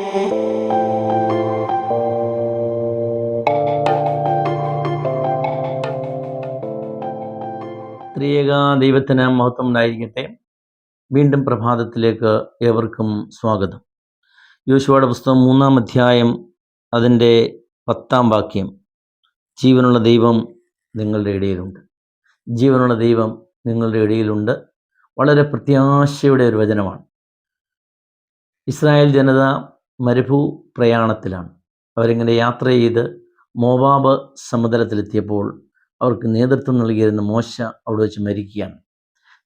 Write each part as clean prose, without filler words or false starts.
ത്രിയേക ദൈവത്തിന് മഹത്വം ഉണ്ടായിരിക്കട്ടെ. വീണ്ടും പ്രഭാതത്തിലേക്ക് ഏവർക്കും സ്വാഗതം. യോശുവയുടെ പുസ്തകം 3-ാം അധ്യായം അതിൻ്റെ 10-ാം വാക്യം. ജീവനുള്ള ദൈവം നിങ്ങളുടെ ഇടയിലുണ്ട്. ജീവനുള്ള ദൈവം നിങ്ങളുടെ ഇടയിലുണ്ട്. വളരെ പ്രത്യാശയുടെ ഒരു വചനമാണ്. ഇസ്രായേൽ ജനത മരുഭൂ പ്രയാണത്തിലാണ്. അവരിങ്ങനെ യാത്ര ചെയ്ത് മോവാബ് സമുദ്രത്തിലെത്തിയപ്പോൾ അവർക്ക് നേതൃത്വം നൽകിയിരുന്ന മോശ അവിടെ വെച്ച് മരിക്കുകയാണ്.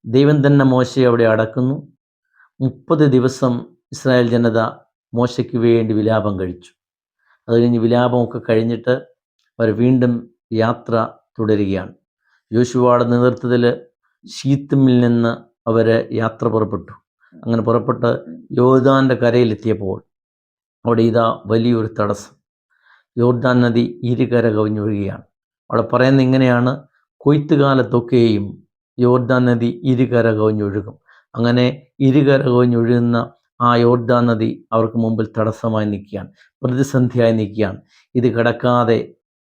ദൈവം തന്നെ മോശയെ അവിടെ അടക്കുന്നു. 30 ദിവസം ഇസ്രായേൽ ജനത മോശയ്ക്ക് വേണ്ടി വിലാപം കഴിച്ചു. അത് കഴിഞ്ഞ് വിലാപമൊക്കെ കഴിഞ്ഞിട്ട് അവർ വീണ്ടും യാത്ര തുടരുകയാണ്. യോശുവയുടെ നേതൃത്വത്തിൽ ശീത്തിമിൽ നിന്ന് അവർ യാത്ര പുറപ്പെട്ടു. അങ്ങനെ പുറപ്പെട്ട് യോർദാൻ്റെ കരയിലെത്തിയപ്പോൾ അവിടെ ഇതാ വലിയൊരു തടസ്സം. യോർദാൻ നദി ഇരുകര കവിഞ്ഞൊഴുകുകയാണ്. അവിടെ പറയുന്നത് ഇങ്ങനെയാണ്: കൊയ്ത്തുകാലത്തൊക്കെയും യോർദാൻ നദി ഇരുകര കവിഞ്ഞൊഴുകും. അങ്ങനെ ഇരുകര കവിഞ്ഞൊഴുകുന്ന ആ യോർദാൻ നദി അവർക്ക് മുമ്പിൽ തടസ്സമായി നിൽക്കുകയാണ്, പ്രതിസന്ധിയായി നിൽക്കുകയാണ്. ഇത് കടക്കാതെ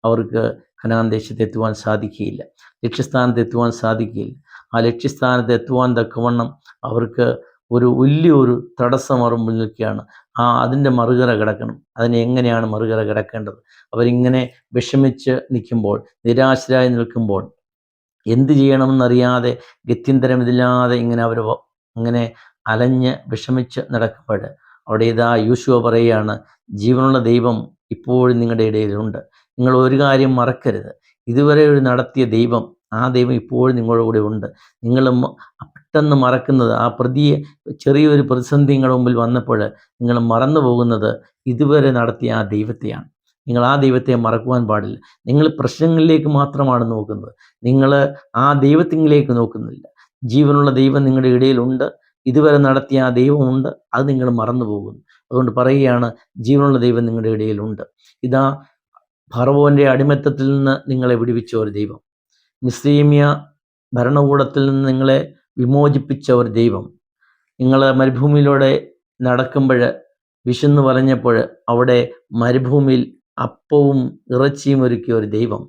അവർക്ക് കനാൻ ദേശത്ത് എത്തുവാൻ സാധിക്കുകയില്ല, ലക്ഷ്യസ്ഥാനത്ത് എത്തുവാൻ സാധിക്കുകയില്ല. ആ ലക്ഷ്യസ്ഥാനത്ത് എത്തുവാൻ തക്കവണ്ണം അവർക്ക് വലിയൊരു തടസ്സം അവർ മുന്നിൽ നിൽക്കുകയാണ്. അതിൻ്റെ മറുകര കിടക്കണം. അതിനെ എങ്ങനെയാണ് മറുകര കിടക്കേണ്ടത്? അവരിങ്ങനെ വിഷമിച്ച് നിൽക്കുമ്പോൾ, നിരാശരായി നിൽക്കുമ്പോൾ, എന്ത് ചെയ്യണമെന്നറിയാതെ ഗത്യന്തരമില്ലാതെ ഇങ്ങനെ അവർ അങ്ങനെ അലഞ്ഞ് വിഷമിച്ച് നടക്കുമ്പോൾ അവിടെ ഇതാ യോശുവ പറയുകയാണ്: ജീവനുള്ള ദൈവം ഇപ്പോഴും നിങ്ങളുടെ ഇടയിലുണ്ട്. നിങ്ങൾ ഒരു കാര്യം മറക്കരുത്. ഇതുവരെ നടത്തിയ ദൈവം, ആ ദൈവം ഇപ്പോഴും നിങ്ങളുടെ കൂടെ ഉണ്ട്. നിങ്ങൾ പെട്ടെന്ന് മറക്കുന്നത്, ചെറിയൊരു പ്രതിസന്ധി നിങ്ങളുടെ മുമ്പിൽ വന്നപ്പോൾ നിങ്ങൾ മറന്നു പോകുന്നത് ഇതുവരെ നടത്തിയ ആ ദൈവത്തെയാണ്. നിങ്ങൾ ആ ദൈവത്തെ മറക്കുവാൻ പാടില്ല. നിങ്ങൾ പ്രശ്നങ്ങളിലേക്ക് മാത്രമാണ് നോക്കുന്നത്, നിങ്ങൾ ആ ദൈവത്തിലേക്ക് നോക്കുന്നില്ല. ജീവനുള്ള ദൈവം നിങ്ങളുടെ ഇടയിലുണ്ട്. ഇതുവരെ നടത്തിയ ആ ദൈവമുണ്ട്, അത് നിങ്ങൾ മറന്നു പോകുന്നു. അതുകൊണ്ട് പറയുകയാണ്, ജീവനുള്ള ദൈവം നിങ്ങളുടെ ഇടയിലുണ്ട്. ഇതാ ഫറവോൻ്റെ അടിമത്തത്തിൽ നിന്ന് നിങ്ങളെ വിടുവിച്ച ഒരു ദൈവം, മിസ്രയീമ്യ ഭരണകൂടത്തിൽ നിന്ന് നിങ്ങളെ വിമോചിപ്പിച്ച ഒരു ദൈവം, നിങ്ങൾ മരുഭൂമിയിലൂടെ നടക്കുമ്പോൾ വിശന്ന് പറഞ്ഞപ്പോൾ അവിടെ മരുഭൂമിയിൽ അപ്പവും ഇറച്ചിയും ഒരുക്കിയ ഒരു ദൈവം,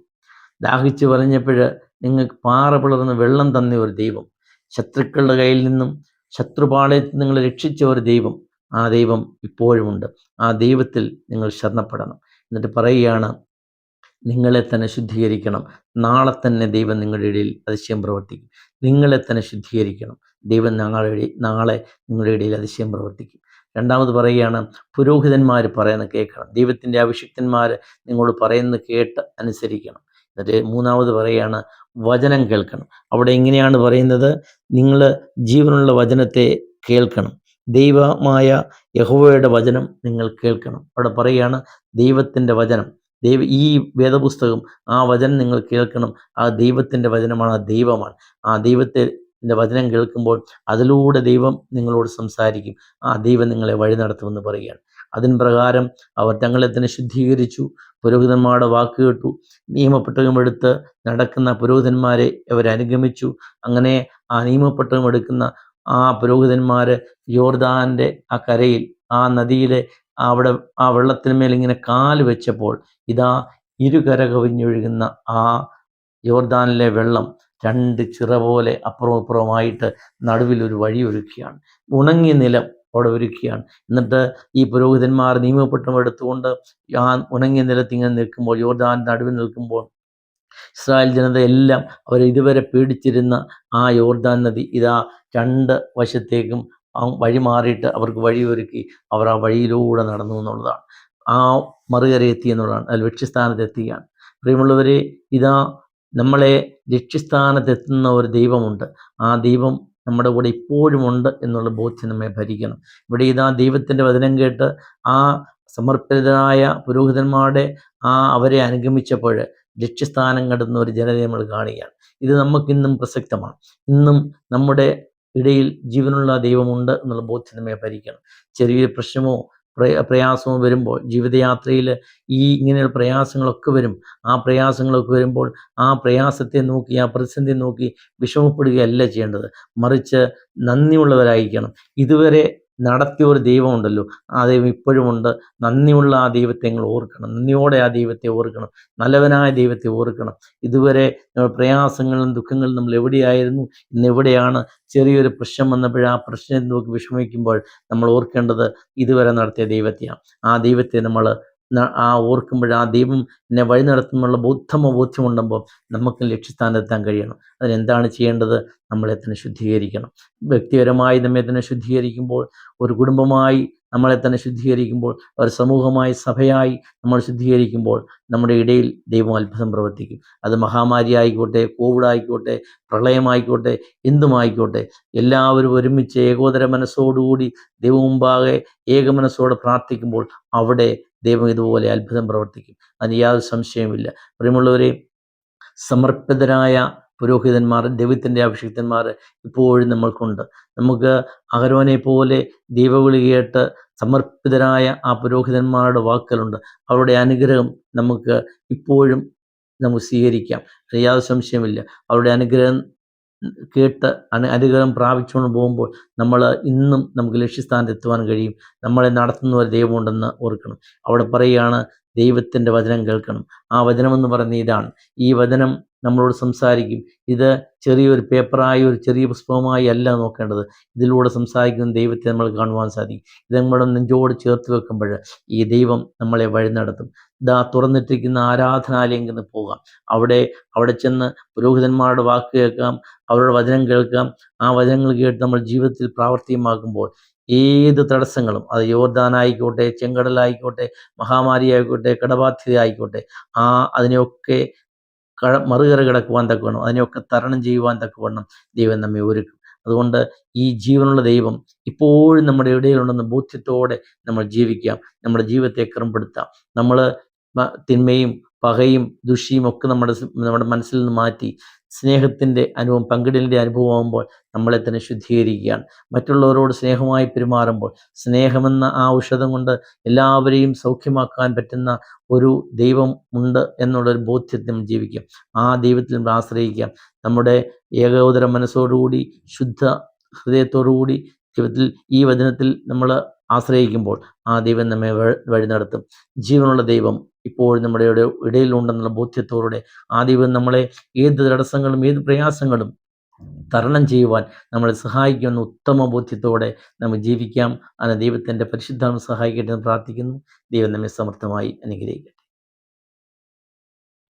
ദാഹിച്ച് പറഞ്ഞപ്പോൾ നിങ്ങൾക്ക് പാറ പിളർന്ന് വെള്ളം തന്ന ഒരു ദൈവം, ശത്രുക്കളുടെ കയ്യിൽ നിന്നും ശത്രുപാളയത്തിൽ നിങ്ങളെ രക്ഷിച്ച ഒരു ദൈവം, ആ ദൈവം ഇപ്പോഴുമുണ്ട്. ആ ദൈവത്തിൽ നിങ്ങൾ ശരണപ്പെടണം. എന്നിട്ട് പറയുകയാണ്, നിങ്ങളെ തന്നെ ശുദ്ധീകരിക്കണം. നാളെ തന്നെ ദൈവം നിങ്ങളുടെ ഇടയിൽ അതിശയം പ്രവർത്തിക്കും. നിങ്ങളെ തന്നെ ശുദ്ധീകരിക്കണം. ദൈവം നാളെ നിങ്ങളുടെ ഇടയിൽ അതിശയം പ്രവർത്തിക്കും. രണ്ടാമത് പറയുകയാണ്, പുരോഹിതന്മാർ പറയുന്നത് കേൾക്കണം. ദൈവത്തിൻ്റെ അഭിഷിക്തന്മാർ നിങ്ങളോട് പറയുന്നത് കേട്ട് അനുസരിക്കണം. എന്നിട്ട് മൂന്നാമത് പറയുകയാണ്, വചനം കേൾക്കണം. അവിടെ ഇങ്ങനെയാണ് പറയുന്നത്: നിങ്ങൾ ജീവനുള്ള വചനത്തെ കേൾക്കണം. ദൈവമായ യഹോവയുടെ വചനം നിങ്ങൾ കേൾക്കണം. അവിടെ പറയുകയാണ്, ദൈവത്തിൻ്റെ വചനം, ഈ വേദപുസ്തകം, ആ വചനം നിങ്ങൾ കേൾക്കണം. ആ ദൈവത്തിൻ്റെ വചനമാണ്, ആ ദൈവമാണ്. ആ ദൈവത്തിൻ്റെ വചനം കേൾക്കുമ്പോൾ അതിലൂടെ ദൈവം നിങ്ങളോട് സംസാരിക്കും. ആ ദൈവം നിങ്ങളെ വഴി നടത്തുമെന്ന് പറയുകയാണ്. അതിന് പ്രകാരം അവർ തങ്ങളെ തന്നെ ശുദ്ധീകരിച്ചു. പുരോഹിതന്മാരുടെ വാക്ക് കേട്ടു. നിയമപ്പെട്ടകം എടുത്ത് നടക്കുന്ന പുരോഹിതന്മാരെ അവർ അനുഗമിച്ചു. അങ്ങനെ ആ നിയമപ്പെട്ടകം എടുക്കുന്ന ആ പുരോഹിതന്മാർ യോർദാൻ്റെ ആ കരയിൽ, ആ നദിയിലെ അവിടെ ആ വെള്ളത്തിന്മേൽ ഇങ്ങനെ കാല് വെച്ചപ്പോൾ ഇതാ ഇരുകര കവിഞ്ഞൊഴുകുന്ന ആ യോർദാനിലെ വെള്ളം 2 ചിറ പോലെ അപ്പുറവും അപ്പുറവുമായിട്ട് നടുവിലൊരു വഴി ഒരുക്കുകയാണ്. ഉണങ്ങിയ നിലം അവിടെ ഒരുക്കുകയാണ്. എന്നിട്ട് ഈ പുരോഹിതന്മാർ നിയമപ്പെട്ടം എടുത്തുകൊണ്ട് ആ ഉണങ്ങിയ നിലത്ത് ഇങ്ങനെ നിൽക്കുമ്പോൾ, യോർദാൻ നടുവിൽ നിൽക്കുമ്പോൾ, ഇസ്രായേൽ ജനത എല്ലാം അവർ ഇതുവരെ പേടിച്ചിരുന്ന ആ യോർദാൻ നദി ഇതാ 2 വശത്തേക്കും വഴി മാറിയിട്ട് അവർക്ക് വഴിയൊരുക്കി. അവർ ആ വഴിയിലൂടെ നടന്നു എന്നുള്ളതാണ്. ആ മറുകര എത്തി എന്നുള്ളതാണ്. അത് ലക്ഷ്യസ്ഥാനത്ത് എത്തുകയാണ്. പ്രിയമുള്ളവരെ, ഇതാ നമ്മളെ ലക്ഷ്യസ്ഥാനത്തെത്തുന്ന ഒരു ദൈവമുണ്ട്. ആ ദൈവം നമ്മുടെ കൂടെ ഇപ്പോഴും ഉണ്ട് എന്നുള്ള ബോധ്യം നമ്മെ ഭരിക്കണം. ഇവിടെ ഇതാ ദൈവത്തിൻ്റെ വചനം കേട്ട് ആ സമർപ്പിതരായ പുരോഹിതന്മാരുടെ അവരെ അനുഗമിച്ചപ്പോൾ ലക്ഷ്യസ്ഥാനം കടന്ന ഒരു ജനതയെ നമ്മൾ കാണുകയാണ്. ഇത് നമുക്കിന്നും പ്രസക്തമാണ്. ഇന്നും നമ്മുടെ ഇടയിൽ ജീവനുള്ള ദൈവമുണ്ട് എന്നുള്ള ബോധ്യം നമ്മെ ഭരിക്കണം. ചെറിയൊരു പ്രശ്നമോ പ്രയാസമോ വരുമ്പോൾ, ജീവിതയാത്രയിൽ ഇങ്ങനെയുള്ള പ്രയാസങ്ങളൊക്കെ വരും. ആ പ്രയാസങ്ങളൊക്കെ വരുമ്പോൾ ആ പ്രയാസത്തെ നോക്കി, ആ പ്രതിസന്ധി നോക്കി വിഷമപ്പെടുകയല്ല ചെയ്യേണ്ടത്. മറിച്ച് നന്ദിയുള്ളവരായിരിക്കണം. ഇതുവരെ നടത്തിയ ഒരു ദൈവമുണ്ടല്ലോ, ആ ദൈവം ഇപ്പോഴുമുണ്ട്. നന്ദിയുള്ള ആ ദൈവത്തെ നിങ്ങൾ ഓർക്കണം. നന്ദിയോടെ ആ ദൈവത്തെ ഓർക്കണം. നല്ലവനായ ദൈവത്തെ ഓർക്കണം. ഇതുവരെ പ്രയാസങ്ങളും ദുഃഖങ്ങളും നമ്മൾ എവിടെയായിരുന്നു, ഇന്ന് എവിടെയാണ്? ചെറിയൊരു പ്രശ്നം വന്നപ്പോൾ ആ പ്രശ്നം നോക്കി വിഷമിക്കുമ്പോൾ നമ്മൾ ഓർക്കേണ്ടത് ഇതുവരെ നടത്തിയ ദൈവത്തെയാണ്. ആ ദൈവത്തെ നമ്മൾ ഓർക്കുമ്പോൾ ആ ദൈവം എന്നെ വഴി നടത്തുന്നുള്ള ബോധ്യമുണ്ടാകുമ്പോൾ നമുക്ക് ലക്ഷ്യസ്ഥാനത്തെത്താൻ കഴിയണം. അതിനെന്താണ് ചെയ്യേണ്ടത്? നമ്മളെ തന്നെ ശുദ്ധീകരിക്കണം. വ്യക്തിപരമായി നമ്മെ തന്നെ ശുദ്ധീകരിക്കുമ്പോൾ, ഒരു കുടുംബമായി നമ്മളെ തന്നെ ശുദ്ധീകരിക്കുമ്പോൾ, ഒരു സമൂഹമായി സഭയായി നമ്മൾ ശുദ്ധീകരിക്കുമ്പോൾ നമ്മുടെ ഇടയിൽ ദൈവം അത്ഭുതം പ്രവർത്തിക്കും. അത് മഹാമാരി ആയിക്കോട്ടെ, കോവിഡ് ആയിക്കോട്ടെ, പ്രളയമായിക്കോട്ടെ, എന്തുമായിക്കോട്ടെ, എല്ലാവരും ഒരുമിച്ച് ഏകോദര മനസ്സോടുകൂടി ദൈവം മുമ്പാകെ ഏകമനസ്സോടെ പ്രാർത്ഥിക്കുമ്പോൾ അവിടെ ദൈവം ഇതുപോലെ അത്ഭുതം പ്രവർത്തിക്കും. അതിന് യാതൊരു സംശയവുമില്ല. പ്രിയമുള്ളവരെ, സമർപ്പിതരായ പുരോഹിതന്മാർ, ദൈവത്തിൻ്റെ അഭിഷിക്തന്മാർ ഇപ്പോഴും നമ്മൾക്കുണ്ട്. നമുക്ക് അഹരോനെ പോലെ ദൈവവിളി കേട്ട് സമർപ്പിതരായ ആ പുരോഹിതന്മാരുടെ വാക്കുകളുണ്ട്. അവരുടെ അനുഗ്രഹം നമുക്ക് ഇപ്പോഴും നമുക്ക് സ്വീകരിക്കാം. യാതൊരു സംശയമില്ല. അവരുടെ അനുഗ്രഹം കേട്ട് അനുഗ്രഹം പ്രാപിച്ചുകൊണ്ട് പോകുമ്പോൾ നമ്മൾ ഇന്നും നമുക്ക് ലക്ഷ്യസ്ഥാനത്ത് എത്തുവാൻ കഴിയും. നമ്മളെ നടത്തുന്ന ഒരു ദൈവമുണ്ടെന്ന് ഓർക്കണം. അവിടെ പറയുകയാണ്, ദൈവത്തിൻ്റെ വചനം കേൾക്കണം. ആ വചനമെന്ന് പറയുന്നത് ഇതാണ്. ഈ വചനം നമ്മളോട് സംസാരിക്കും. ഇത് ചെറിയൊരു പേപ്പറായി, ഒരു ചെറിയ പുസ്തകമായി അല്ല നോക്കേണ്ടത്. ഇതിലൂടെ സംസാരിക്കുന്ന ദൈവത്തെ നമ്മൾ കാണുവാൻ സാധിക്കും. ഇത് നമ്മുടെ നെഞ്ചോട് ചേർത്ത് വെക്കുമ്പോൾ ഈ ദൈവം നമ്മളെ വഴി നടത്തും. ഇതാ തുറന്നിട്ടിരിക്കുന്ന ആരാധനാലയങ്ങളിൽ നിന്ന് പോകാം. അവിടെ ചെന്ന് പുരോഹിതന്മാരുടെ വാക്ക് കേൾക്കാം, അവരുടെ വചനം കേൾക്കാം. ആ വചനങ്ങൾ കേട്ട് നമ്മൾ ജീവിതത്തിൽ പ്രാവർത്തികമാക്കുമ്പോൾ ഏത് തടസ്സങ്ങളും, അത് യോർദാനായിക്കോട്ടെ, ചെങ്കടലായിക്കോട്ടെ, മഹാമാരി ആയിക്കോട്ടെ, കടബാധ്യത ആയിക്കോട്ടെ, അതിനെയൊക്കെ മറുകര കിടക്കുവാൻ തക്കവണ്ണം, അതിനെയൊക്കെ തരണം ചെയ്യുവാൻ തക്കവണ്ണം ദൈവം നമ്മെ ഒരുക്കും. അതുകൊണ്ട് ഈ ജീവനുള്ള ദൈവം ഇപ്പോഴും നമ്മുടെ ഇടയിലുണ്ടെന്ന ബോധ്യത്തോടെ നമ്മൾ ജീവിക്കാം. നമ്മുടെ ജീവിതത്തെ ക്രമപ്പെടുത്താം. നമ്മൾ തിന്മയും പകയും ദുഷിയും ഒക്കെ നമ്മുടെ മനസ്സിൽ നിന്ന് മാറ്റി സ്നേഹത്തിൻ്റെ അനുഭവം, പങ്കിടലിൻ്റെ അനുഭവമാകുമ്പോൾ നമ്മളെ തന്നെ ശുദ്ധീകരിക്കുകയാണ്. മറ്റുള്ളവരോട് സ്നേഹമായി പെരുമാറുമ്പോൾ, സ്നേഹമെന്ന ആ ഔഷധം കൊണ്ട് എല്ലാവരെയും സൗഖ്യമാക്കാൻ പറ്റുന്ന ഒരു ദൈവം ഉണ്ട് എന്നുള്ളൊരു ബോധ്യത്തിൽ നമ്മൾ ജീവിക്കാം. ആ ദൈവത്തിൽ നമ്മൾ ആശ്രയിക്കാം. നമ്മുടെ ഏകോദര മനസ്സോടുകൂടി, ശുദ്ധ ഹൃദയത്തോടുകൂടി ദൈവത്തിൽ, ഈ വചനത്തിൽ നമ്മൾ ആശ്രയിക്കുമ്പോൾ ആ ദൈവം നമ്മെ വഴി നടത്തും. ജീവനുള്ള ദൈവം ഇപ്പോഴും നമ്മുടെ ഇടയിലുണ്ടെന്നുള്ള ബോധ്യത്തോടെ ആ ദൈവം നമ്മളെ ഏത് തടസ്സങ്ങളും ഏത് പ്രയാസങ്ങളും തരണം ചെയ്യുവാൻ നമ്മളെ സഹായിക്കുന്ന ഉത്തമ ബോധ്യത്തോടെ നമുക്ക് ജീവിക്കാം. അങ്ങനെ ദൈവത്തിൻ്റെ പരിശുദ്ധാത്മ സഹായിക്കട്ടെ എന്ന് പ്രാർത്ഥിക്കുന്നു. ദൈവം നമ്മെ സമർത്ഥമായി അനുഗ്രഹിക്കട്ടെ.